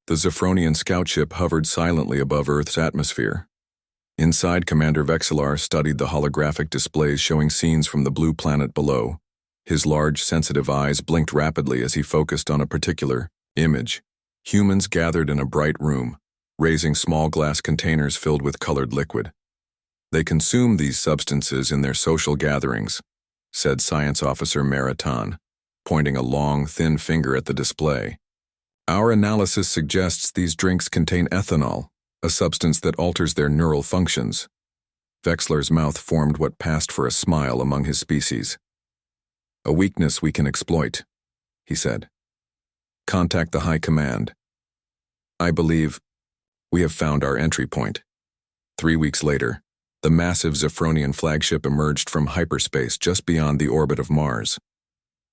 The Zephronian scout ship hovered silently above Earth's atmosphere. Inside, Commander Vexillar studied the holographic displays showing scenes from the blue planet below. His large, sensitive eyes blinked rapidly as he focused on a particular image. Humans gathered in a bright room, raising small glass containers filled with colored liquid. They consume these substances in their social gatherings, said Science Officer Maritan, pointing a long, thin finger at the display. Our analysis suggests these drinks contain ethanol, a substance that alters their neural functions. Vexlar's mouth formed what passed for a smile among his species. A weakness we can exploit, he said. Contact the High Command. I believe we have found our entry point. 3 weeks later, the massive Zephronian flagship emerged from hyperspace just beyond the orbit of Mars.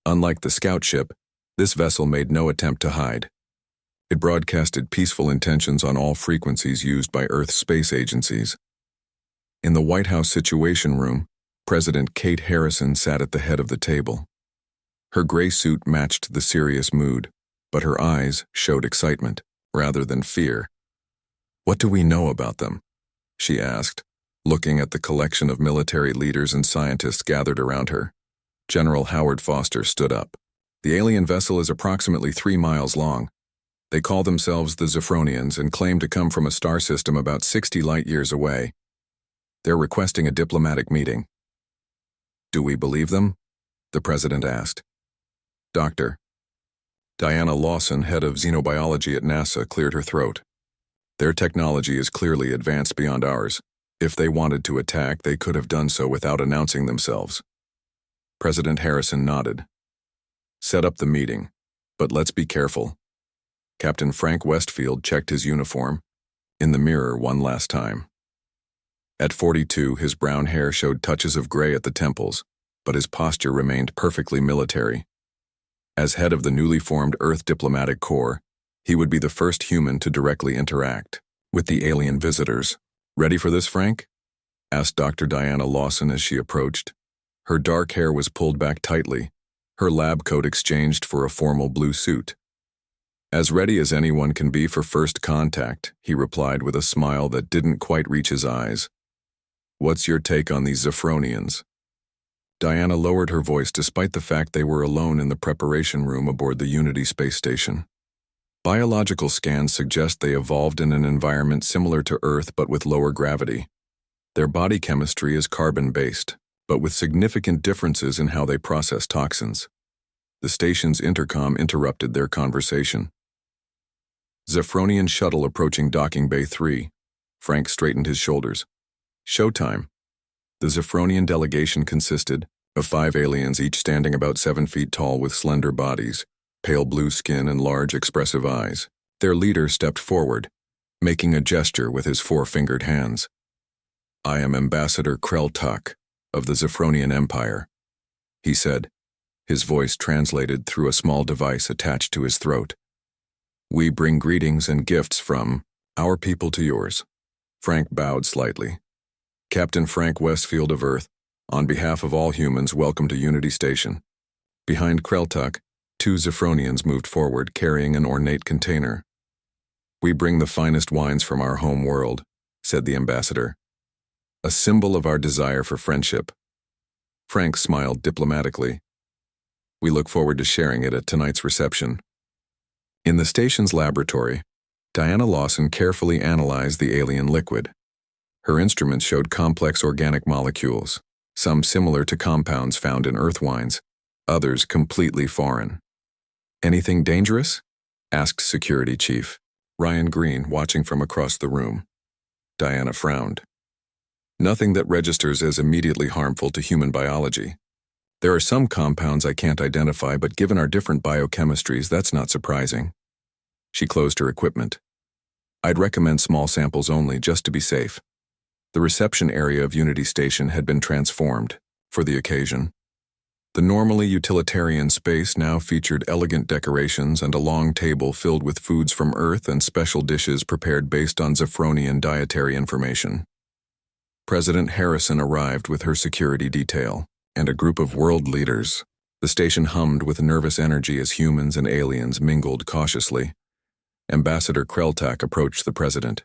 Unlike the scout ship, this vessel made no attempt to hide. It broadcasted peaceful intentions on all frequencies used by Earth's space agencies. In the White House Situation Room, President Kate Harrison sat at the head of the table. Her gray suit matched the serious mood, but her eyes showed excitement rather than fear. What do we know about them? She asked, looking at the collection of military leaders and scientists gathered around her. General Howard Foster stood up. The alien vessel is approximately 3 miles long. They call themselves the Zephronians and claim to come from a star system about 60 light-years away. They're requesting a diplomatic meeting. Do we believe them? The president asked. Dr. Diana Lawson, head of xenobiology at NASA, cleared her throat. Their technology is clearly advanced beyond ours. If they wanted to attack, they could have done so without announcing themselves. President Harrison nodded. Set up the meeting, but let's be careful. Captain Frank Westfield checked his uniform in the mirror one last time. At 42, his brown hair showed touches of gray at the temples, but his posture remained perfectly military. As head of the newly formed Earth Diplomatic Corps, he would be the first human to directly interact with the alien visitors. Ready for this, Frank? Asked Dr. Diana Lawson as she approached. Her dark hair was pulled back tightly, her lab coat exchanged for a formal blue suit. As ready as anyone can be for first contact, he replied with a smile that didn't quite reach his eyes. What's your take on these Zephronians? Diana lowered her voice despite the fact they were alone in the preparation room aboard the Unity space station. Biological scans suggest they evolved in an environment similar to Earth but with lower gravity. Their body chemistry is carbon-based, but with significant differences in how they process toxins. The station's intercom interrupted their conversation. Zephronian shuttle approaching docking bay 3. Frank straightened his shoulders. Showtime. The Zephronian delegation consisted of 5 aliens, each standing about 7 feet tall with slender bodies, pale blue skin and large expressive eyes. Their leader stepped forward, making a gesture with his 4-fingered hands. I am Ambassador Krell-Tuck of the Zephronian Empire, he said, his voice translated through a small device attached to his throat. We bring greetings and gifts from our people to yours. Frank bowed slightly. Captain Frank Westfield of Earth, on behalf of all humans, welcome to Unity Station. Behind Krell-Tuck, 2 Zephronians moved forward carrying an ornate container. We bring the finest wines from our home world, said the ambassador. A symbol of our desire for friendship. Frank smiled diplomatically. We look forward to sharing it at tonight's reception. In the station's laboratory, Diana Lawson carefully analyzed the alien liquid. Her instruments showed complex organic molecules, some similar to compounds found in Earth wines, others completely foreign. Anything dangerous? Asked Security Chief Ryan Green, watching from across the room. Diana frowned. Nothing that registers as immediately harmful to human biology. There are some compounds I can't identify, but given our different biochemistries, that's not surprising. She closed her equipment. I'd recommend small samples only, just to be safe. The reception area of Unity Station had been transformed for the occasion. The normally utilitarian space now featured elegant decorations and a long table filled with foods from Earth and special dishes prepared based on Zephronian dietary information. President Harrison arrived with her security detail and a group of world leaders. The station hummed with nervous energy as humans and aliens mingled cautiously. Ambassador Kreltak approached the president.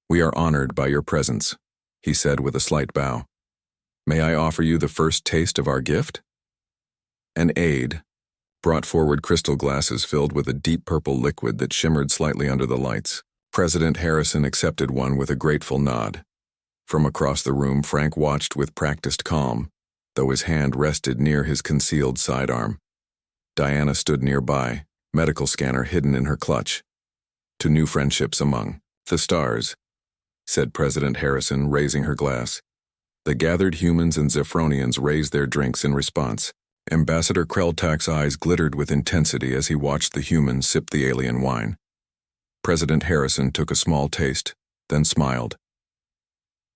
"We are honored by your presence," he said with a slight bow. "May I offer you the first taste of our gift?" An aide brought forward crystal glasses filled with a deep purple liquid that shimmered slightly under the lights. President Harrison accepted one with a grateful nod. From across the room, Frank watched with practiced calm, though his hand rested near his concealed sidearm. Diana stood nearby, medical scanner hidden in her clutch. "To new friendships among the stars," said President Harrison, raising her glass. The gathered humans and Zephronians raised their drinks in response. Ambassador Kreltak's eyes glittered with intensity as he watched the humans sip the alien wine. President Harrison took a small taste, then smiled.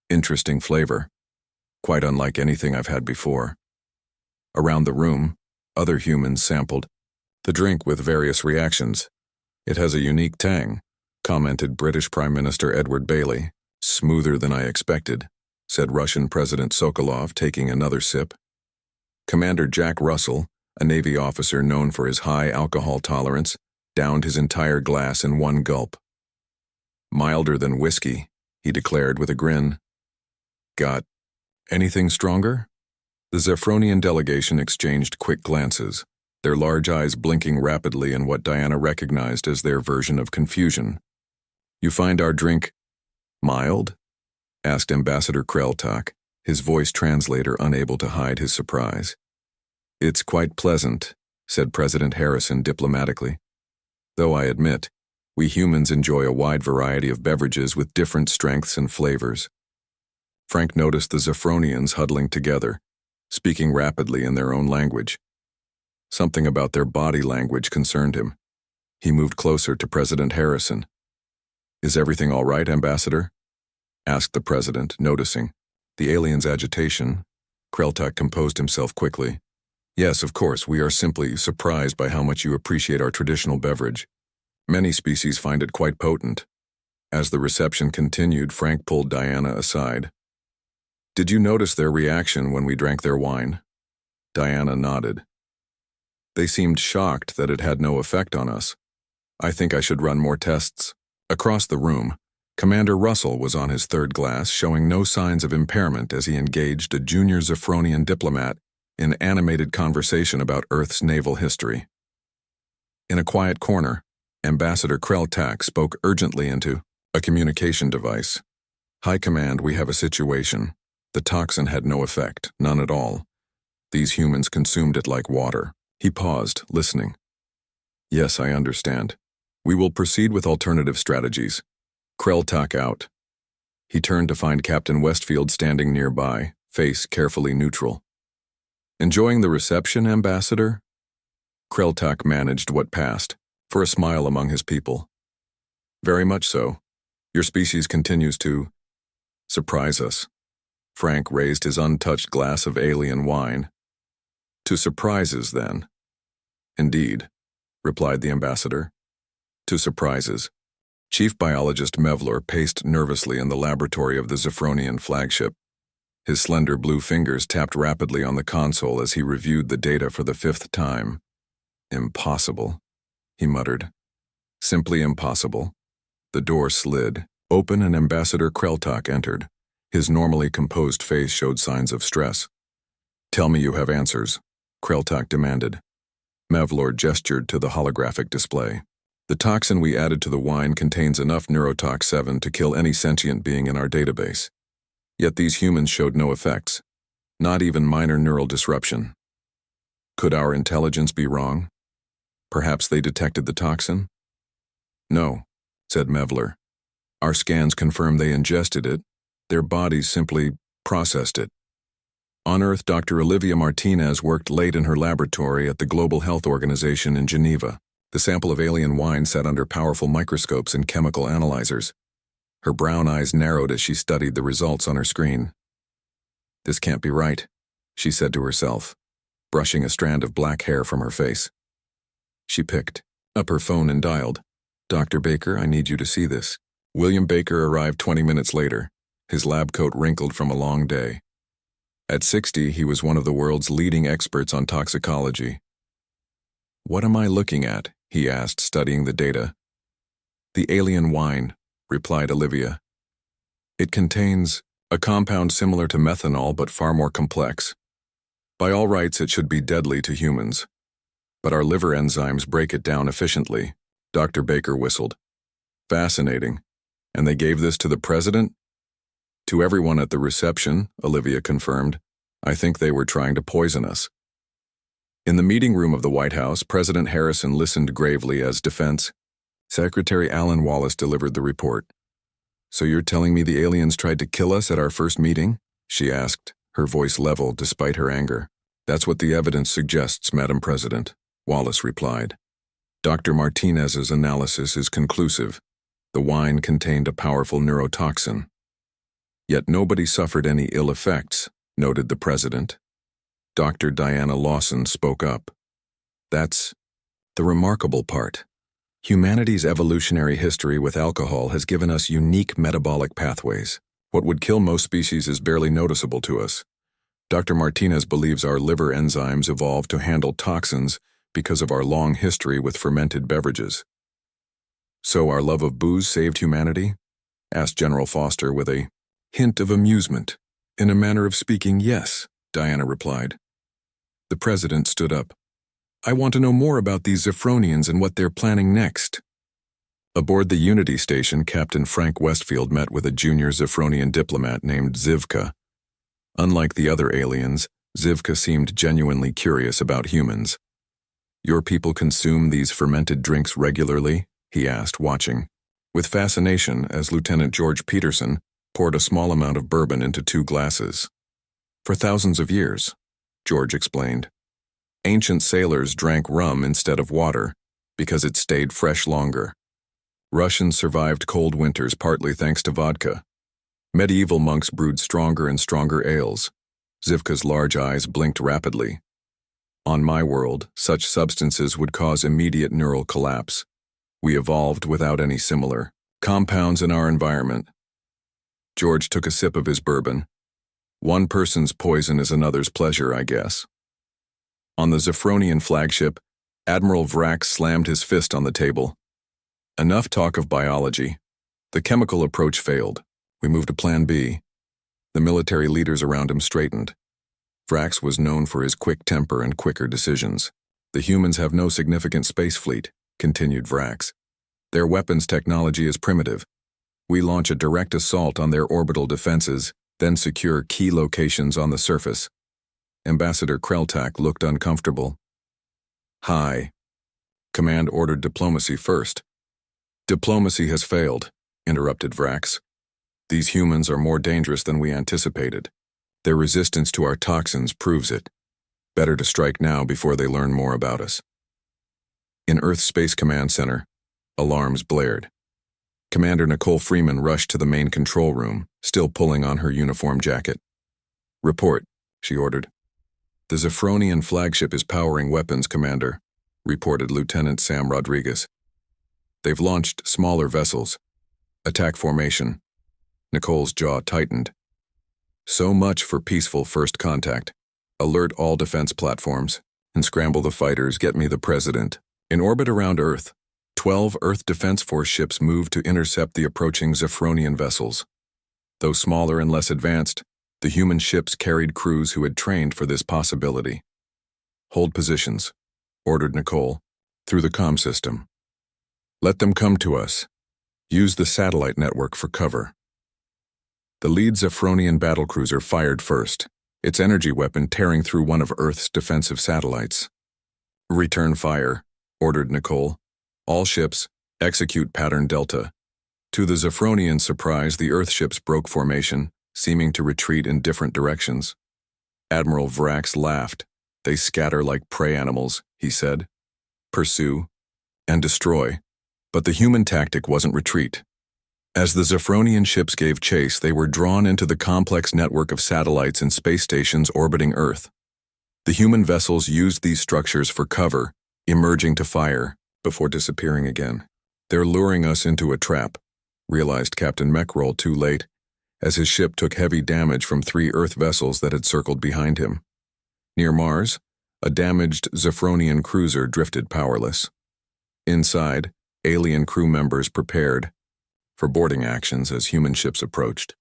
"Interesting flavor. Quite unlike anything I've had before." Around the room, other humans sampled the drink with various reactions. "It has a unique tang," commented British Prime Minister Edward Bailey. "Smoother than I expected," said Russian President Sokolov, taking another sip. Commander Jack Russell, a Navy officer known for his high alcohol tolerance, downed his entire glass in one gulp. "Milder than whiskey," he declared with a grin. "Got anything stronger?" The Zephronian delegation exchanged quick glances, their large eyes blinking rapidly in what Diana recognized as their version of confusion. "You find our drink mild?" asked Ambassador Kreltak, his voice translator unable to hide his surprise. "It's quite pleasant," said President Harrison diplomatically. "Though I admit, we humans enjoy a wide variety of beverages with different strengths and flavors." Frank noticed the Zephronians huddling together, speaking rapidly in their own language. Something about their body language concerned him. He moved closer to President Harrison. "Is everything all right, Ambassador?" asked the president, noticing the alien's agitation. Kreltak composed himself quickly. "Yes, of course, we are simply surprised by how much you appreciate our traditional beverage. Many species find it quite potent." As the reception continued, Frank pulled Diana aside. "Did you notice their reaction when we drank their wine?" Diana nodded. "They seemed shocked that it had no effect on us. I think I should run more tests." Across the room, Commander Russell was on his third glass, showing no signs of impairment as he engaged a junior Zephronian diplomat in animated conversation about Earth's naval history. In a quiet corner, Ambassador Kreltak spoke urgently into a communication device. "High Command, we have a situation. The toxin had no effect, none at all. These humans consumed it like water." He paused, listening. "Yes, I understand. We will proceed with alternative strategies." Kreltak out. He turned to find Captain Westfield standing nearby, face carefully neutral. "Enjoying the reception, Ambassador?" Kreltak managed what passed, for a smile among his people. "Very much so. Your species continues to surprise us." Frank raised his untouched glass of alien wine. "To surprises, then?" "Indeed," replied the ambassador. "To surprises." Chief Biologist Mevlor paced nervously in the laboratory of the Zephronian flagship. His slender blue fingers tapped rapidly on the console as he reviewed the data for the 5th time. "Impossible," he muttered. "Simply impossible." The door slid open and Ambassador Kreltak entered. His normally composed face showed signs of stress. "Tell me you have answers," Kreltak demanded. Mevlor gestured to the holographic display. "The toxin we added to the wine contains enough neurotox 7 to kill any sentient being in our database. Yet these humans showed no effects, not even minor neural disruption. Could our intelligence be wrong? Perhaps they detected the toxin?" "No," said Mevlor. "Our scans confirm they ingested it. Their bodies simply processed it." On Earth, Dr. Olivia Martinez worked late in her laboratory at the Global Health Organization in Geneva. The sample of alien wine sat under powerful microscopes and chemical analyzers. Her brown eyes narrowed as she studied the results on her screen. "This can't be right," she said to herself, brushing a strand of black hair from her face. She picked up her phone and dialed. "Dr. Baker, I need you to see this." William Baker arrived 20 minutes later, his lab coat wrinkled from a long day. At 60, he was one of the world's leading experts on toxicology. "What am I looking at?" he asked, studying the data. The alien wine, replied Olivia. It contains a compound similar to methanol but far more complex. By all rights, it should be deadly to humans. But our liver enzymes break it down efficiently, Dr. Baker whistled. Fascinating. And they gave this to the president? To everyone at the reception, Olivia confirmed. I think they were trying to poison us. In the meeting room of the White House, President Harrison listened gravely as Defense Secretary Alan Wallace delivered the report. So you're telling me the aliens tried to kill us at our first meeting? She asked, her voice level despite her anger. That's what the evidence suggests, Madam President, Wallace replied. Dr. Martinez's analysis is conclusive. The wine contained a powerful neurotoxin. Yet nobody suffered any ill effects, noted the president. Dr. Diana Lawson spoke up. That's the remarkable part. Humanity's evolutionary history with alcohol has given us unique metabolic pathways. What would kill most species is barely noticeable to us. Dr. Martinez believes our liver enzymes evolved to handle toxins because of our long history with fermented beverages. So our love of booze saved humanity? Asked General Foster with a hint of amusement. In a manner of speaking, yes, Diana replied. The president stood up. I want to know more about these Zephronians and what they're planning next. Aboard the Unity station, Captain Frank Westfield met with a junior Zephronian diplomat named Zivka. Unlike the other aliens, Zivka seemed genuinely curious about humans. Your people consume these fermented drinks regularly? He asked, watching. With fascination, as Lieutenant George Peterson poured a small amount of bourbon into 2 glasses. For thousands of years, George explained. Ancient sailors drank rum instead of water because it stayed fresh longer. Russians survived cold winters partly thanks to vodka. Medieval monks brewed stronger and stronger ales. Zivka's large eyes blinked rapidly. On my world, such substances would cause immediate neural collapse. We evolved without any similar compounds in our environment. George took a sip of his bourbon. One person's poison is another's pleasure, I guess. On the Zephronian flagship, Admiral Vrax slammed his fist on the table. Enough talk of biology. The chemical approach failed. We moved to Plan B. The military leaders around him straightened. Vrax was known for his quick temper and quicker decisions. The humans have no significant space fleet, continued Vrax. Their weapons technology is primitive. We launch a direct assault on their orbital defenses, then secure key locations on the surface. Ambassador Kreltak looked uncomfortable. Hi. Command ordered diplomacy first. Diplomacy has failed, interrupted Vrax. These humans are more dangerous than we anticipated. Their resistance to our toxins proves it. Better to strike now before they learn more about us. In Earth Space Command Center, alarms blared. Commander Nicole Freeman rushed to the main control room, still pulling on her uniform jacket. Report, she ordered. The Zephronian flagship is powering weapons, Commander, reported Lieutenant Sam Rodriguez. They've launched smaller vessels. Attack formation. Nicole's jaw tightened. So much for peaceful first contact. Alert all defense platforms and scramble the fighters, get me the president. In orbit around Earth, 12 Earth Defense Force ships moved to intercept the approaching Zephronian vessels. Though smaller and less advanced, the human ships carried crews who had trained for this possibility. Hold positions, ordered Nicole, through the comm system. Let them come to us. Use the satellite network for cover. The lead Zephronian battlecruiser fired first, its energy weapon tearing through one of Earth's defensive satellites. Return fire, ordered Nicole. All ships, execute pattern Delta. To the Zephronian surprise, the Earth ships broke formation, seeming to retreat in different directions. Admiral Vrax laughed. They scatter like prey animals, he said. Pursue and destroy. But the human tactic wasn't retreat. As the Zephronian ships gave chase, they were drawn into the complex network of satellites and space stations orbiting Earth. The human vessels used these structures for cover, emerging to fire, before disappearing again. They're luring us into a trap, realized Captain Meckrol too late, as his ship took heavy damage from 3 Earth vessels that had circled behind him. Near Mars, a damaged Zephronian cruiser drifted powerless. Inside, Alien crew members prepared for boarding actions as human ships approached.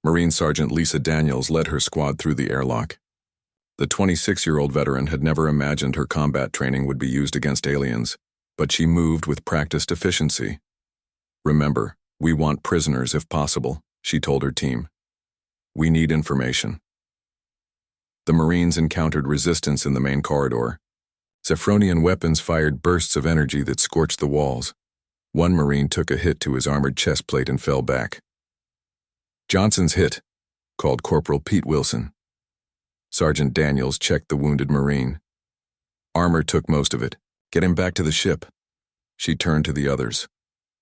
Marine Sergeant Lisa Daniels led her squad through the airlock. The 26-year-old veteran had never imagined her combat training would be used against aliens, but she moved with practiced efficiency. "Remember, we want prisoners if possible," she told her team. "We need information." The Marines encountered resistance in the main corridor. Zephronian weapons fired bursts of energy that scorched the walls. One Marine took a hit to his armored chest plate and fell back. "Johnson's hit," called Corporal Pete Wilson. Sergeant Daniels checked the wounded Marine. "Armor took most of it. Get him back to the ship." She turned to the others.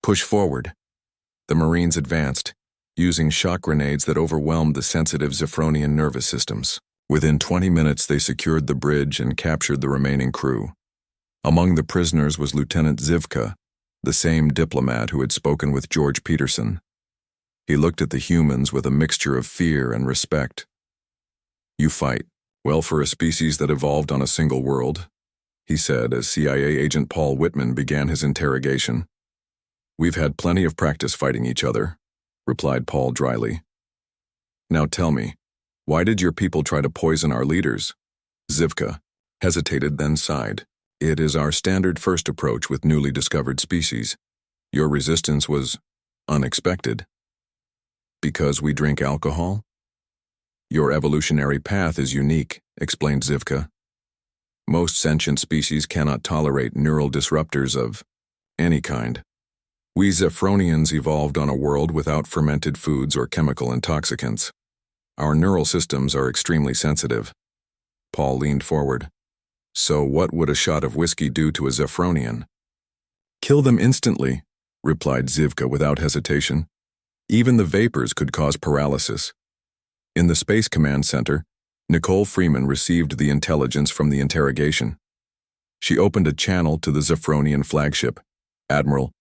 "Push forward." The Marines advanced, using shock grenades that overwhelmed the sensitive Zephronian nervous systems. Within 20 minutes, they secured the bridge and captured the remaining crew. Among the prisoners was Lieutenant Zivka, the same diplomat who had spoken with George Peterson. He looked at the humans with a mixture of fear and respect. "You fight well for a species that evolved on a single world," he said as CIA agent Paul Whitman began his interrogation. "We've had plenty of practice fighting each other," replied Paul dryly. "Now tell me, why did your people try to poison our leaders?" Zivka hesitated, then sighed. "It is our standard first approach with newly discovered species. Your resistance was unexpected." "Because we drink alcohol?" "Your evolutionary path is unique," explained Zivka. "Most sentient species cannot tolerate neural disruptors of any kind. We Zephronians evolved on a world without fermented foods or chemical intoxicants. Our neural systems are extremely sensitive." Paul leaned forward. "So what would a shot of whiskey do to a Zephronian?" "Kill them instantly," replied Zivka without hesitation. "Even the vapors could cause paralysis." In the Space Command Center, Nicole Freeman received the intelligence from the interrogation. She opened a channel to the Zephronian flagship. "Admiral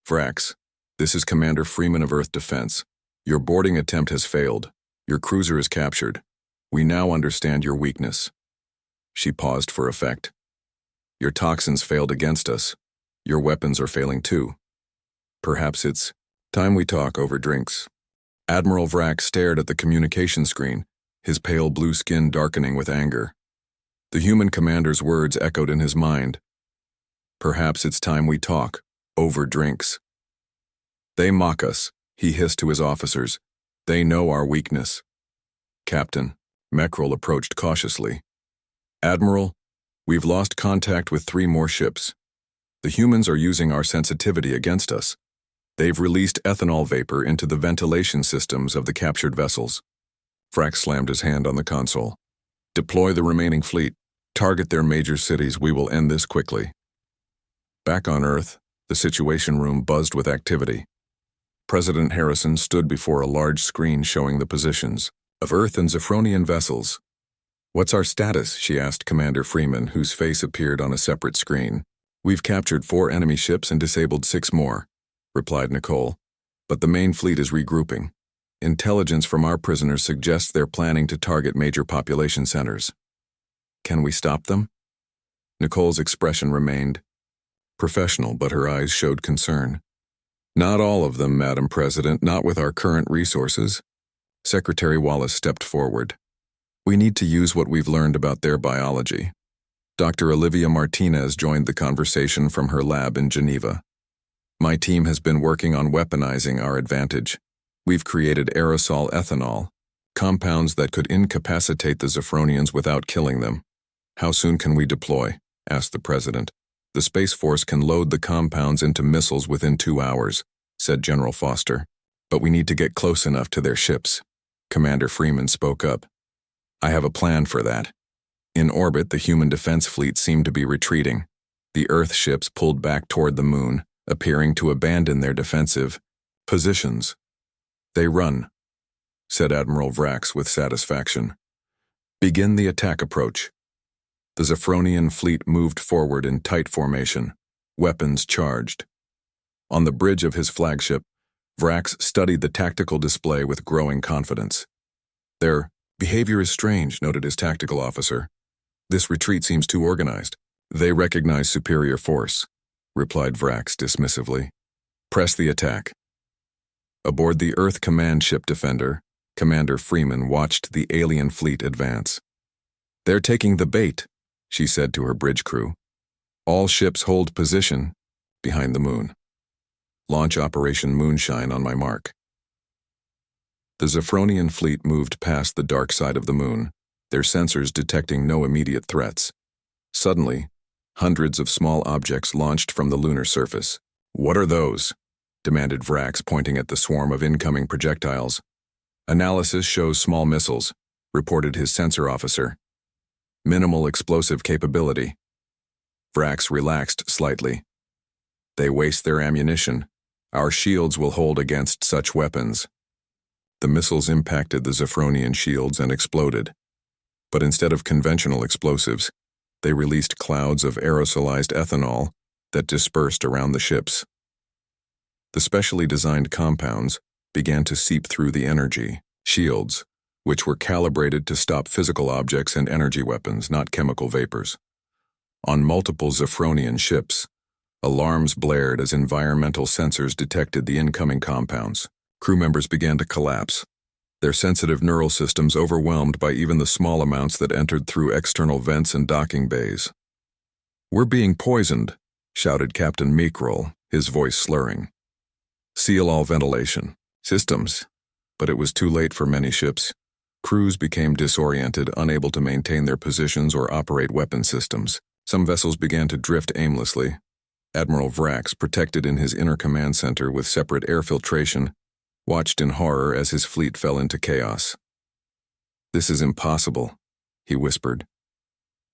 Vrax, this is Commander Freeman of Earth Defense. Your boarding attempt has failed. Your cruiser is captured. We now understand your weakness." She paused for effect. "Your toxins failed against us. Your weapons are failing too. Perhaps it's time we talk over drinks." Admiral Vrax stared at the communication screen, his pale blue skin darkening with anger. The human commander's words echoed in his mind. "Perhaps it's time we talk over drinks." "They mock us," he hissed to his officers. "They know our weakness." "Captain," Meckrel approached cautiously. "Admiral, we've lost contact with 3 more ships. The humans are using our sensitivity against us. They've released ethanol vapor into the ventilation systems of the captured vessels." Vrax slammed his hand on the console. "Deploy the remaining fleet. Target their major cities. We will end this quickly." Back on Earth, the Situation Room buzzed with activity. President Harrison stood before a large screen showing the positions of Earth and Zephronian vessels. "What's our status?" she asked Commander Freeman, whose face appeared on a separate screen. "We've captured 4 enemy ships and disabled 6 more," replied Nicole. "But the main fleet is regrouping. Intelligence from our prisoners suggests they're planning to target major population centers." "Can we stop them?" Nicole's expression remained professional, but her eyes showed concern. "Not all of them, Madam President, not with our current resources." Secretary Wallace stepped forward. "We need to use what we've learned about their biology." Dr. Olivia Martinez joined the conversation from her lab in Geneva. "My team has been working on weaponizing our advantage. We've created aerosol ethanol, compounds that could incapacitate the Zephronians without killing them." "How soon can we deploy?" asked the President. "The Space Force can load the compounds into missiles within 2 hours, said General Foster. "But we need to get close enough to their ships." Commander Freeman spoke up. "I have a plan for that." In orbit, the human defense fleet seemed to be retreating. The Earth ships pulled back toward the moon, appearing to abandon their defensive positions. "They run," said Admiral Vrax with satisfaction. "Begin the attack approach." The Zephronian fleet moved forward in tight formation, weapons charged. On the bridge of his flagship, Vrax studied the tactical display with growing confidence. "Their behavior is strange," noted his tactical officer. "This retreat seems too organized." "They recognize superior force," replied Vrax dismissively. Press the attack. Aboard the Earth Command Ship Defender, Commander Freeman watched the alien fleet advance. They're taking the bait, she said to her bridge crew. All ships hold position behind the moon. Launch Operation Moonshine on my mark. The Zephronian fleet moved past the dark side of the moon, their sensors detecting no immediate threats. Suddenly, hundreds of small objects launched from the lunar surface. What are those? Demanded Vrax, pointing at the swarm of incoming projectiles. Analysis shows small missiles, reported his sensor officer. Minimal explosive capability. Vrax relaxed slightly. They waste their ammunition. Our shields will hold against such weapons. The missiles impacted the Zephronian shields and exploded. But instead of conventional explosives, they released clouds of aerosolized ethanol that dispersed around the ships. The specially designed compounds began to seep through the energy shields, which were calibrated to stop physical objects and energy weapons, not chemical vapors. On multiple Zephronian ships, alarms blared as environmental sensors detected the incoming compounds. Crew members began to collapse, their sensitive neural systems overwhelmed by even the small amounts that entered through external vents and docking bays. "We're being poisoned," shouted Captain Meekrel, his voice slurring. "Seal all ventilation systems." But it was too late for many ships. Crews became disoriented, unable to maintain their positions or operate weapon systems. Some vessels began to drift aimlessly. Admiral Vrax, protected in his inner command center with separate air filtration, watched in horror as his fleet fell into chaos. "This is impossible," he whispered.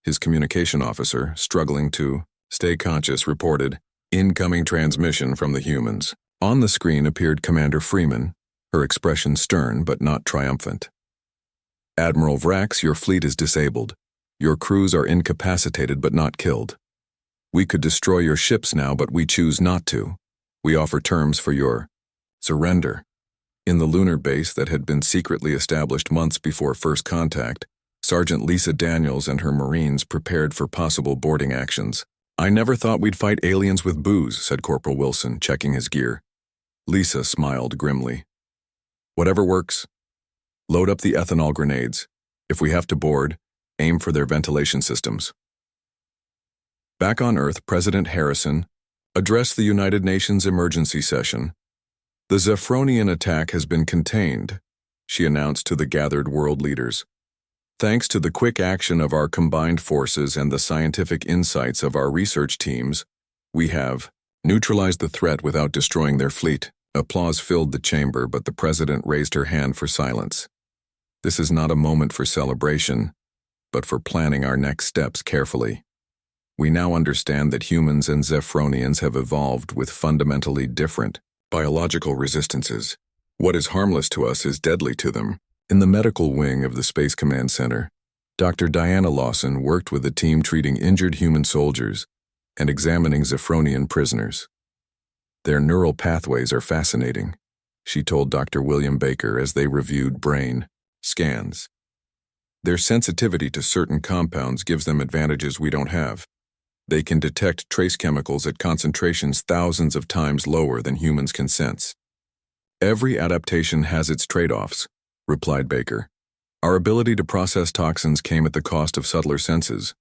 His communication officer, struggling to stay conscious, reported, "Incoming transmission from the humans." On the screen appeared Commander Freeman, her expression stern but not triumphant. "Admiral Vrax, your fleet is disabled. Your crews are incapacitated but not killed. We could destroy your ships now, but we choose not to. We offer terms for your surrender." In the lunar base that had been secretly established months before first contact, Sergeant Lisa Daniels and her Marines prepared for possible boarding actions. "I never thought we'd fight aliens with booze," said Corporal Wilson, checking his gear. Lisa smiled grimly. "Whatever works. Load up the ethanol grenades. If we have to board, aim for their ventilation systems." Back on Earth, President Harrison addressed the United Nations emergency session. "The Zephronian attack has been contained," she announced to the gathered world leaders. "Thanks to the quick action of our combined forces and the scientific insights of our research teams, we have neutralized the threat without destroying their fleet." Applause filled the chamber, but the president raised her hand for silence. "This is not a moment for celebration, but for planning our next steps carefully. We now understand that humans and Zephronians have evolved with fundamentally different biological resistances. What is harmless to us is deadly to them." In the medical wing of the Space Command Center, Dr. Diana Lawson worked with a team treating injured human soldiers and examining Zephronian prisoners. "Their neural pathways are fascinating," she told Dr. William Baker as they reviewed brain scans. "Their sensitivity to certain compounds gives them advantages we don't have. They can detect trace chemicals at concentrations thousands of times lower than humans can sense." "Every adaptation has its trade-offs," replied Baker. "Our ability to process toxins came at the cost of subtler senses."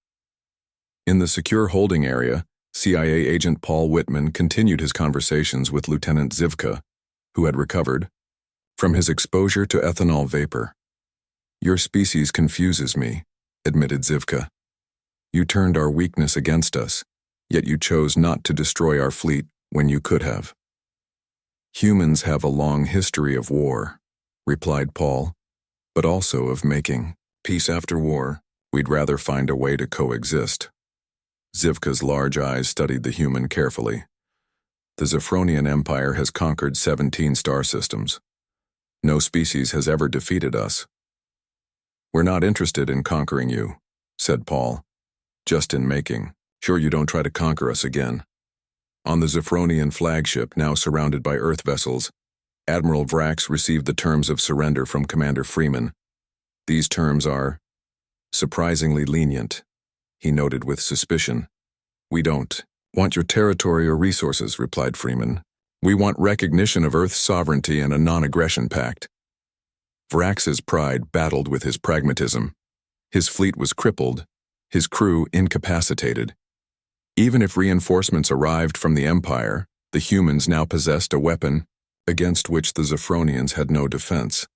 In the secure holding area, CIA agent Paul Whitman continued his conversations with Lieutenant Zivka, who had recovered from his exposure to ethanol vapor. "Your species confuses me," admitted Zivka. "You turned our weakness against us, yet you chose not to destroy our fleet when you could have." "Humans have a long history of war," replied Paul, "but also of making peace after war. We'd rather find a way to coexist." Zivka's large eyes studied the human carefully. "The Zephronian Empire has conquered 17 star systems. No species has ever defeated us." "We're not interested in conquering you," said Paul. "Just in making sure you don't try to conquer us again." On the Zephronian flagship, now surrounded by Earth vessels, Admiral Vrax received the terms of surrender from Commander Freeman. "These terms are surprisingly lenient," he noted with suspicion. "We don't "Want your territory or resources," replied Freeman. "We want recognition of Earth's sovereignty and a non-aggression pact." Vrax's pride battled with his pragmatism. His fleet was crippled, his crew incapacitated. Even if reinforcements arrived from the Empire, the humans now possessed a weapon against which the Zephronians had no defense.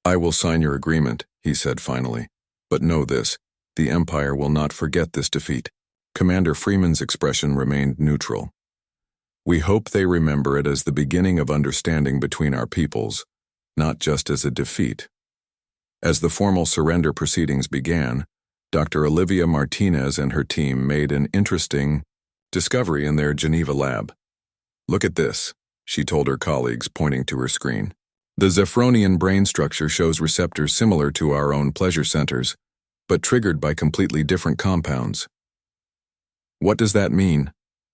"I will sign your agreement," he said finally. "But know this, the Empire will not forget this defeat." Commander Freeman's expression remained neutral. "We hope they remember it as the beginning of understanding between our peoples, not just as a defeat." As the formal surrender proceedings began, Dr. Olivia Martinez and her team made an interesting discovery in their Geneva lab. "Look at this," she told her colleagues, pointing to her screen. "The Zephronian brain structure shows receptors similar to our own pleasure centers, but triggered by completely different compounds." "What does that mean?"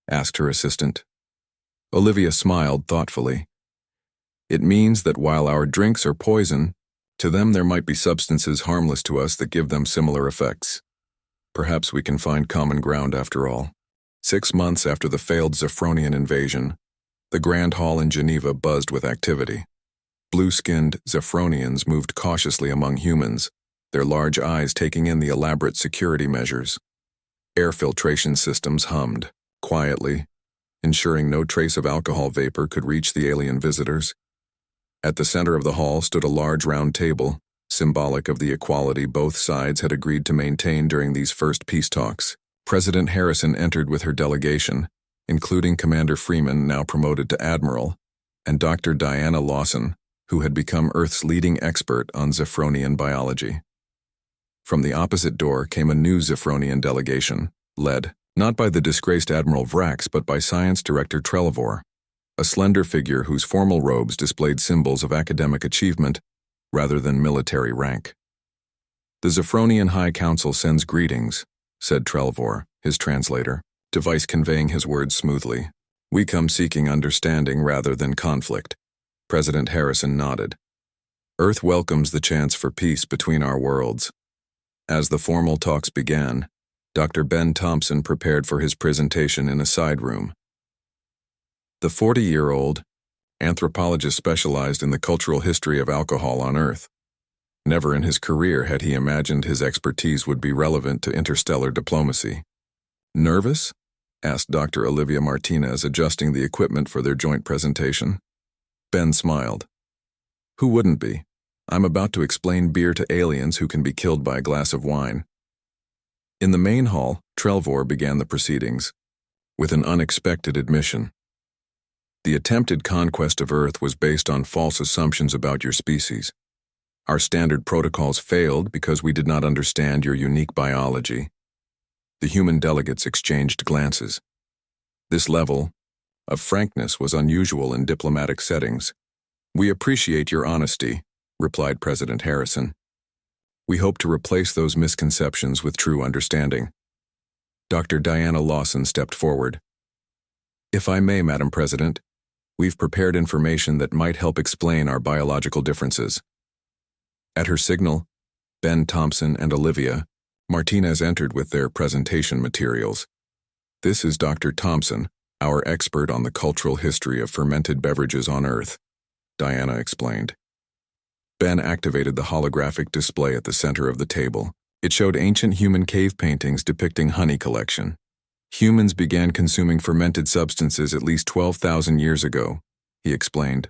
asked her assistant. Olivia smiled thoughtfully. "It means that while our drinks are poison, to them there might be substances harmless to us that give them similar effects. Perhaps we can find common ground after all." 6 months after the failed Zephronian invasion, the Grand Hall in Geneva buzzed with activity. Blue-skinned Zephronians moved cautiously among humans, their large eyes taking in the elaborate security measures. Air filtration systems hummed, quietly, ensuring no trace of alcohol vapor could reach the alien visitors. At the center of the hall stood a large round table, symbolic of the equality both sides had agreed to maintain during these first peace talks. President Harrison entered with her delegation, including Commander Freeman, now promoted to Admiral, and Dr. Diana Lawson, who had become Earth's leading expert on Zephronian biology. From the opposite door came a new Zephronian delegation, led not by the disgraced Admiral Vrax but by Science Director Trelevor, a slender figure whose formal robes displayed symbols of academic achievement rather than military rank. "The Zephronian High Council sends greetings," said Trelevor, his translator, device conveying his words smoothly. "We come seeking understanding rather than conflict." President Harrison nodded. "Earth welcomes the chance for peace between our worlds." As the formal talks began, Dr. Ben Thompson prepared for his presentation in a side room. The 40-year-old anthropologist specialized in the cultural history of alcohol on Earth. Never in his career had he imagined his expertise would be relevant to interstellar diplomacy. "Nervous?" asked Dr. Olivia Martinez, adjusting the equipment for their joint presentation. Ben smiled. "Who wouldn't be? I'm about to explain beer to aliens who can be killed by a glass of wine." In the main hall, Trelevor began the proceedings with an unexpected admission. "The attempted conquest of Earth was based on false assumptions about your species. Our standard protocols failed because we did not understand your unique biology." The human delegates exchanged glances. This level of frankness was unusual in diplomatic settings. "We appreciate your honesty," replied President Harrison. "We hope to replace those misconceptions with true understanding." Dr. Diana Lawson stepped forward. "If I may, Madam President, we've prepared information that might help explain our biological differences." At her signal, Ben Thompson and Olivia Martinez entered with their presentation materials. "This is Dr. Thompson, our expert on the cultural history of fermented beverages on Earth," Diana explained. Ben activated the holographic display at the center of the table. It showed ancient human cave paintings depicting honey collection. "Humans began consuming fermented substances at least 12,000 years ago," he explained.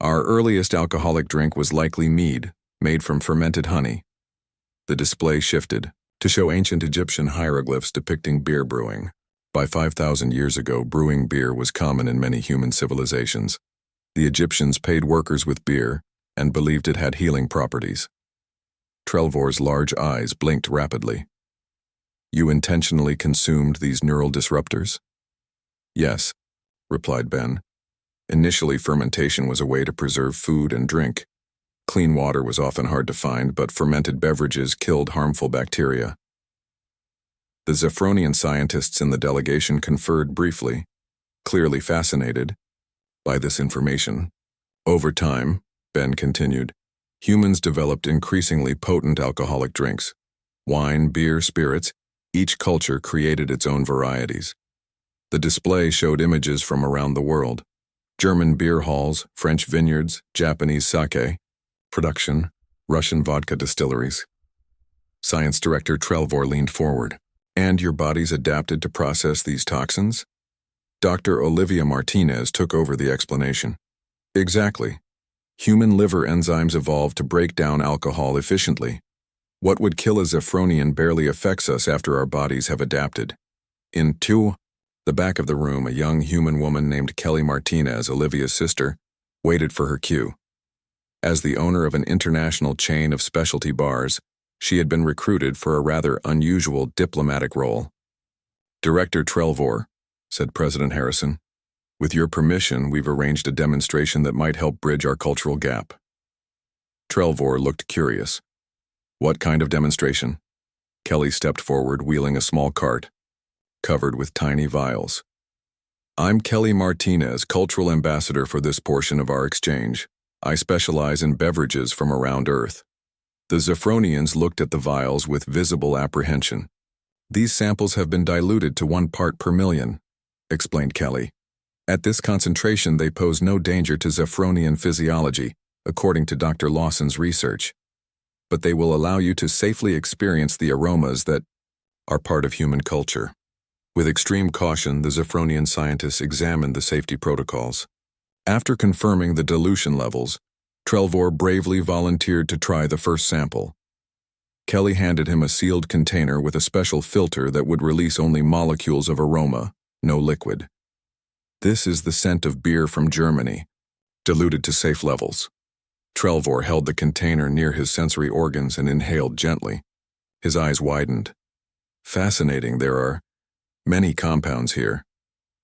"Our earliest alcoholic drink was likely mead, made from fermented honey." The display shifted to show ancient Egyptian hieroglyphs depicting beer brewing. By 5,000 years ago, brewing beer was common in many human civilizations. The Egyptians paid workers with beer and believed it had healing properties. Trelevor's large eyes blinked rapidly. "You intentionally consumed these neural disruptors?" "Yes," replied Ben. "Initially, fermentation was a way to preserve food and drink. Clean water was often hard to find, but fermented beverages killed harmful bacteria." The Zephronian scientists in the delegation conferred briefly, clearly fascinated by this information. "Over time," Ben continued, "humans developed increasingly potent alcoholic drinks. Wine, beer, spirits, each culture created its own varieties. The display showed images from around the world: German beer halls, French vineyards, Japanese sake production, Russian vodka distilleries. Science Director Trelvor leaned forward. And your body's adapted to process these toxins? Dr. Olivia Martinez took over the explanation. Exactly. Human liver enzymes evolved to break down alcohol efficiently. What would kill a Zephronian barely affects us after our bodies have adapted. In the back of the room, a young human woman named Kelly Martinez, Olivia's sister, waited for her cue. As the owner of an international chain of specialty bars, she had been recruited for a rather unusual diplomatic role. Director Trelvor, said President Harrison, with your permission, we've arranged a demonstration that might help bridge our cultural gap. Trelvor looked curious. What kind of demonstration? Kelly stepped forward, wheeling a small cart, covered with tiny vials. I'm Kelly Martinez, cultural ambassador for this portion of our exchange. I specialize in beverages from around Earth. The Zephronians looked at the vials with visible apprehension. These samples have been diluted to 1 part per million, explained Kelly. At this concentration, they pose no danger to Zephronian physiology, according to Dr. Lawson's research. But they will allow you to safely experience the aromas that are part of human culture. With extreme caution, the Zephronian scientists examined the safety protocols. After confirming the dilution levels, Trelvor bravely volunteered to try the first sample. Kelly handed him a sealed container with a special filter that would release only molecules of aroma, no liquid. This is the scent of beer from Germany, diluted to safe levels. Trelvor held the container near his sensory organs and inhaled gently. His eyes widened. Fascinating, there are many compounds here.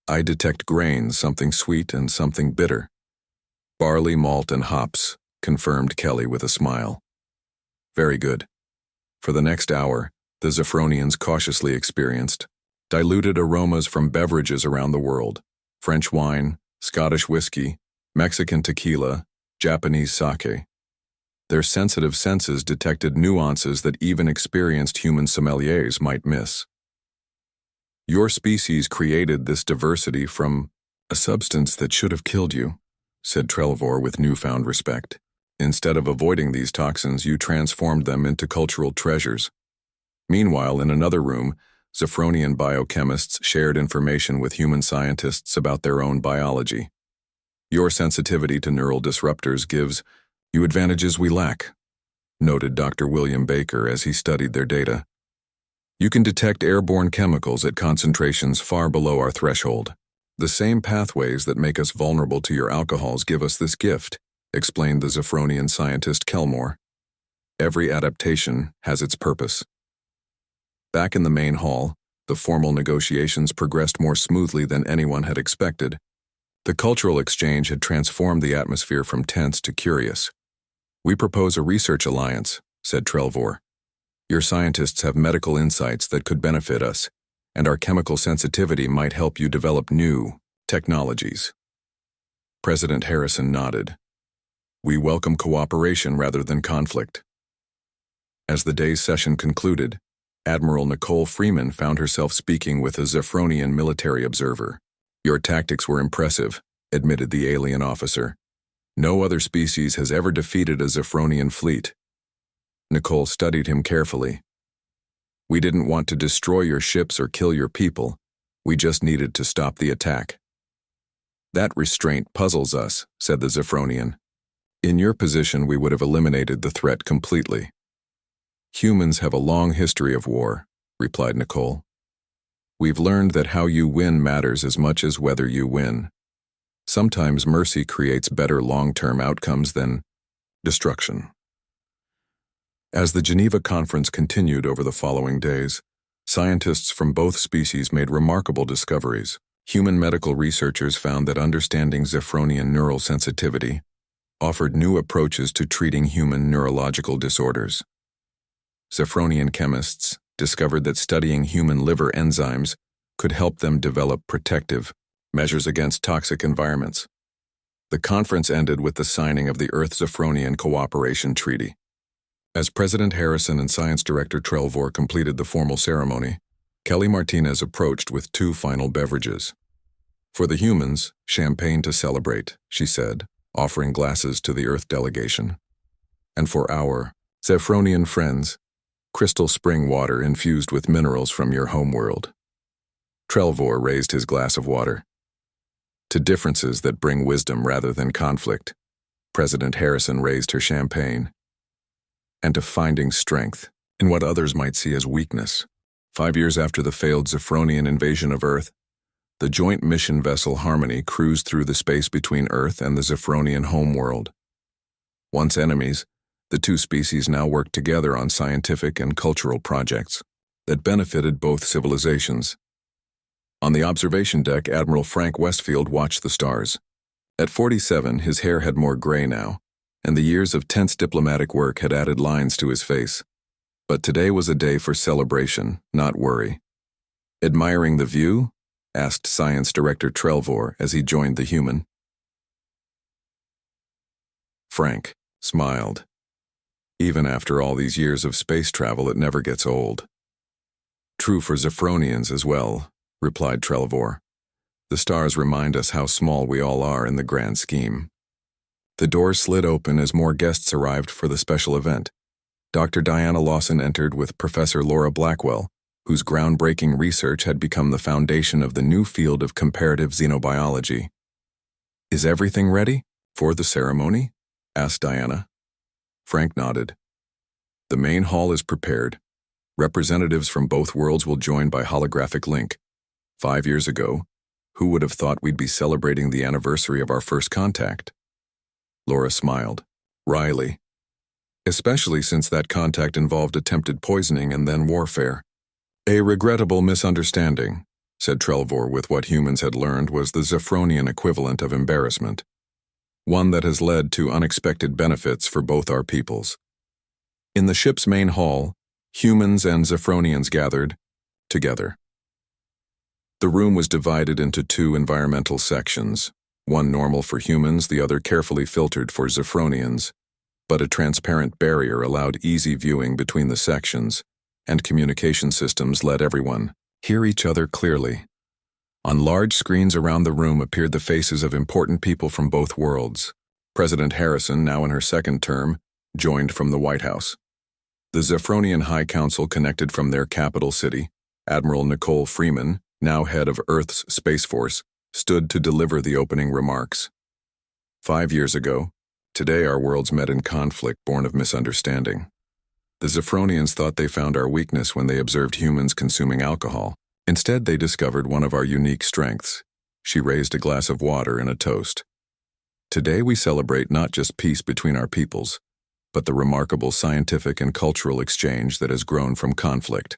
I detect grains, something sweet and something bitter. Barley, malt, and hops, confirmed Kelly with a smile. Very good. For the next hour, the Zephronians cautiously experienced diluted aromas from beverages around the world: French wine, Scottish whiskey, Mexican tequila, Japanese sake. Their sensitive senses detected nuances that even experienced human sommeliers might miss. Your species created this diversity from a substance that should have killed you, said Trelvor with newfound respect. Instead of avoiding these toxins, you transformed them into cultural treasures. Meanwhile, in another room, Zephronian biochemists shared information with human scientists about their own biology. Your sensitivity to neural disruptors gives you advantages we lack, noted Dr. William Baker as he studied their data. You can detect airborne chemicals at concentrations far below our threshold. The same pathways that make us vulnerable to your alcohols give us this gift, explained the Zephronian scientist Kelmore. Every adaptation has its purpose. Back in the main hall, the formal negotiations progressed more smoothly than anyone had expected. The cultural exchange had transformed the atmosphere from tense to curious. We propose a research alliance, said Trelvor. Your scientists have medical insights that could benefit us, and our chemical sensitivity might help you develop new technologies. President Harrison nodded. We welcome cooperation rather than conflict. As the day's session concluded, Admiral Nicole Freeman found herself speaking with a Zephronian military observer. Your tactics were impressive, admitted the alien officer. No other species has ever defeated a Zephronian fleet. Nicole studied him carefully. We didn't want to destroy your ships or kill your people. We just needed to stop the attack. That restraint puzzles us, said the Zephronian. In your position, we would have eliminated the threat completely. Humans have a long history of war, replied Nicole. We've learned that how you win matters as much as whether you win. Sometimes mercy creates better long-term outcomes than destruction. As the Geneva Conference continued over the following days, scientists from both species made remarkable discoveries. Human medical researchers found that understanding Zephronian neural sensitivity offered new approaches to treating human neurological disorders. Zephronian chemists discovered that studying human liver enzymes could help them develop protective measures against toxic environments. The conference ended with the signing of the Earth-Zephronian Cooperation Treaty. As President Harrison and Science Director Trelvor completed the formal ceremony, Kelly Martinez approached with 2 final beverages. For the humans, champagne to celebrate, she said, offering glasses to the Earth delegation. And for our Zephronian friends, crystal spring water infused with minerals from your homeworld. Trelvor raised his glass of water. To differences that bring wisdom rather than conflict, President Harrison raised her champagne. And to finding strength in what others might see as weakness. 5 years after the failed Zephronian invasion of Earth, the joint mission vessel Harmony cruised through the space between Earth and the Zephronian homeworld. Once enemies, the two species now worked together on scientific and cultural projects that benefited both civilizations. On the observation deck, Admiral Frank Westfield watched the stars. At 47, his hair had more gray now, and the years of tense diplomatic work had added lines to his face. But today was a day for celebration, not worry. Admiring the view? Asked Science Director Trelvor as he joined the human. Frank smiled. Even after all these years of space travel, it never gets old. True for Zephronians as well, replied Trelvor. The stars remind us how small we all are in the grand scheme. The doors slid open as more guests arrived for the special event. Dr. Diana Lawson entered with Professor Laura Blackwell, whose groundbreaking research had become the foundation of the new field of comparative xenobiology. Is everything ready for the ceremony? Asked Diana. Frank nodded. The main hall is prepared. Representatives from both worlds will join by holographic link. 5 years ago, who would have thought we'd be celebrating the anniversary of our first contact? Laura smiled. Wryly. Especially since that contact involved attempted poisoning and then warfare. A regrettable misunderstanding, said Trelvor with what humans had learned was the Zephronian equivalent of embarrassment. One that has led to unexpected benefits for both our peoples. In the ship's main hall, humans and Zephronians gathered together. The room was divided into 2 environmental sections, one normal for humans, the other carefully filtered for Zephronians, but a transparent barrier allowed easy viewing between the sections, and communication systems let everyone hear each other clearly. On large screens around the room appeared the faces of important people from both worlds. President Harrison, now in her second term, joined from the White House. The Zephronian High Council connected from their capital city. Admiral Nicole Freeman, now head of Earth's Space Force, stood to deliver the opening remarks. 5 years ago, today our worlds met in conflict born of misunderstanding. The Zephronians thought they found our weakness when they observed humans consuming alcohol. Instead, they discovered one of our unique strengths. She raised a glass of water in a toast. Today we celebrate not just peace between our peoples, but the remarkable scientific and cultural exchange that has grown from conflict.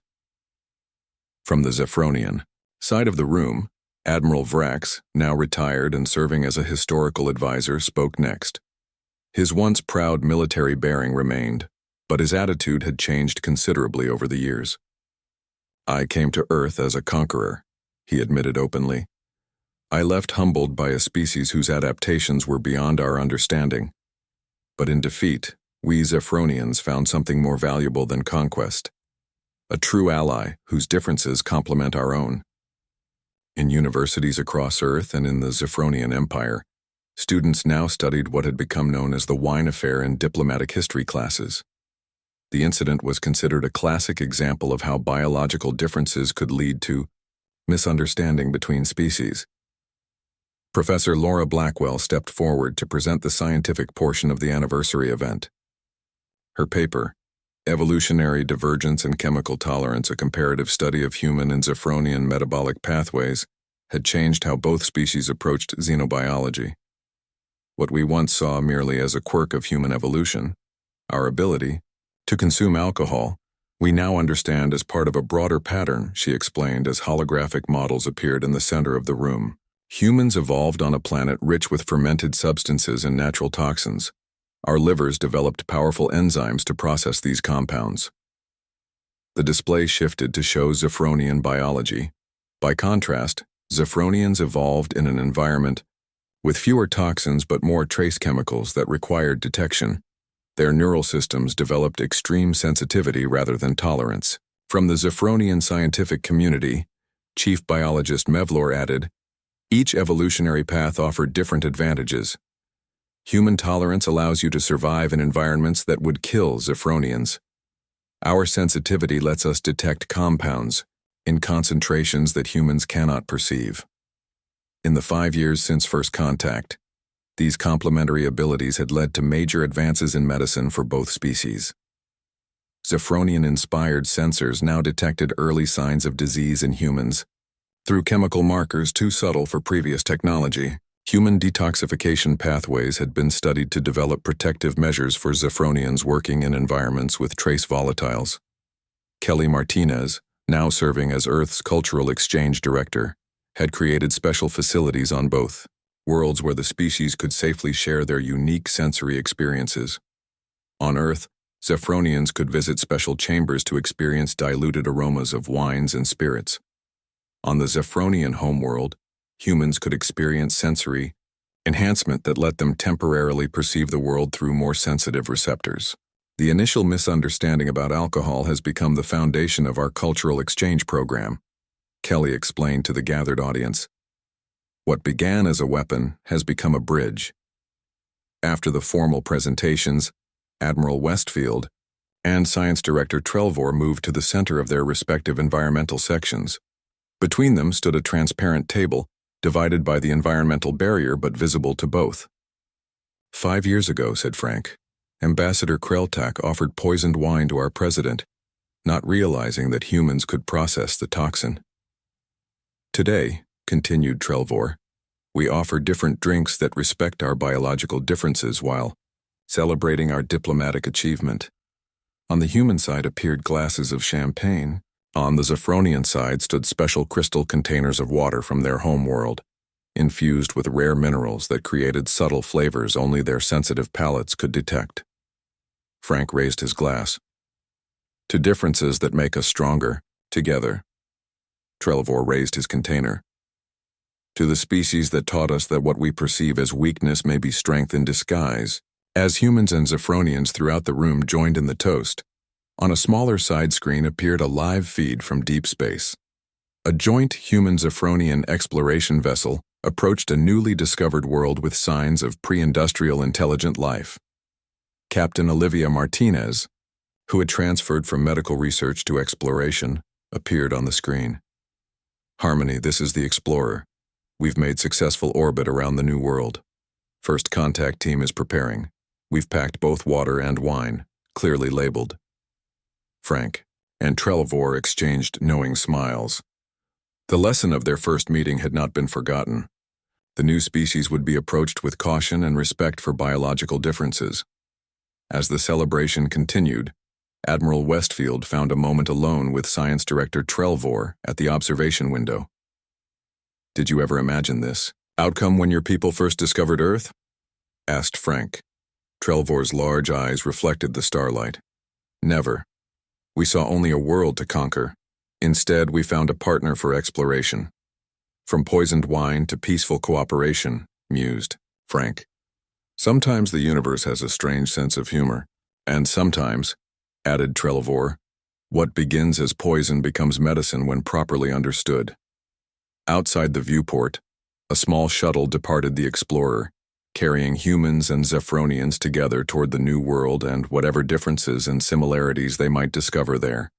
From the Zephronian side of the room, Admiral Vrax, now retired and serving as a historical advisor, spoke next. His once proud military bearing remained, but his attitude had changed considerably over the years. I came to Earth as a conqueror, he admitted openly. I left humbled by a species whose adaptations were beyond our understanding. But in defeat, we Zephronians found something more valuable than conquest. A true ally whose differences complement our own. In universities across Earth and in the Zephronian Empire, students now studied what had become known as the wine affair in diplomatic history classes. The incident was considered a classic example of how biological differences could lead to misunderstanding between species. Professor Laura Blackwell stepped forward to present the scientific portion of the anniversary event. Her paper, Evolutionary Divergence and Chemical Tolerance, a comparative study of human and Zephronian metabolic pathways, had changed how both species approached xenobiology. What we once saw merely as a quirk of human evolution, our ability to consume alcohol, we now understand as part of a broader pattern, she explained as holographic models appeared in the center of the room. Humans evolved on a planet rich with fermented substances and natural toxins. Our livers developed powerful enzymes to process these compounds. The display shifted to show Zephronian biology. By contrast, Zephronians evolved in an environment with fewer toxins but more trace chemicals that required detection. Their neural systems developed extreme sensitivity rather than tolerance. From the Zephronian scientific community, Chief Biologist Mevlor added, Each evolutionary path offered different advantages. Human tolerance allows you to survive in environments that would kill Zephronians. Our sensitivity lets us detect compounds in concentrations that humans cannot perceive. In the 5 years since first contact, these complementary abilities had led to major advances in medicine for both species. Zephronian-inspired sensors now detected early signs of disease in humans. Through chemical markers too subtle for previous technology, human detoxification pathways had been studied to develop protective measures for Zephronians working in environments with trace volatiles. Kelly Martinez, now serving as Earth's Cultural Exchange Director, had created special facilities on both worlds where the species could safely share their unique sensory experiences. On Earth, Zephronians could visit special chambers to experience diluted aromas of wines and spirits. On the Zephronian homeworld, humans could experience sensory enhancement that let them temporarily perceive the world through more sensitive receptors. The initial misunderstanding about alcohol has become the foundation of our cultural exchange program, Kelly explained to the gathered audience. What began as a weapon has become a bridge. After the formal presentations, Admiral Westfield and Science Director Trelvor moved to the center of their respective environmental sections. Between them stood a transparent table, divided by the environmental barrier but visible to both. 5 years ago, said Frank, Ambassador Kreltak offered poisoned wine to our president, not realizing that humans could process the toxin. Today, continued Trelvor, we offer different drinks that respect our biological differences while celebrating our diplomatic achievement. On the human side appeared glasses of champagne. On the Zephronian side stood special crystal containers of water from their home world, infused with rare minerals that created subtle flavors only their sensitive palates could detect. Frank raised his glass. To differences that make us stronger, together. Trelvor raised his container. To the species that taught us that what we perceive as weakness may be strength in disguise. As humans and Zephronians throughout the room joined in the toast, on a smaller side screen appeared a live feed from deep space. A joint human-Zephronian exploration vessel approached a newly discovered world with signs of pre-industrial intelligent life. Captain Olivia Martinez, who had transferred from medical research to exploration, appeared on the screen. Harmony, this is the Explorer. We've made successful orbit around the new world. First contact team is preparing. We've packed both water and wine, clearly labeled. Frank and Trelvor exchanged knowing smiles. The lesson of their first meeting had not been forgotten. The new species would be approached with caution and respect for biological differences. As the celebration continued, Admiral Westfield found a moment alone with Science Director Trelvor at the observation window. Did you ever imagine this outcome when your people first discovered Earth? Asked Frank. Trelvor's large eyes reflected the starlight. Never. We saw only a world to conquer. Instead, we found a partner for exploration. From poisoned wine to peaceful cooperation, mused Frank. Sometimes the universe has a strange sense of humor. And sometimes, added Trelvor, what begins as poison becomes medicine when properly understood. Outside the viewport, a small shuttle departed the Explorer, carrying humans and Zephronians together toward the new world and whatever differences and similarities they might discover there.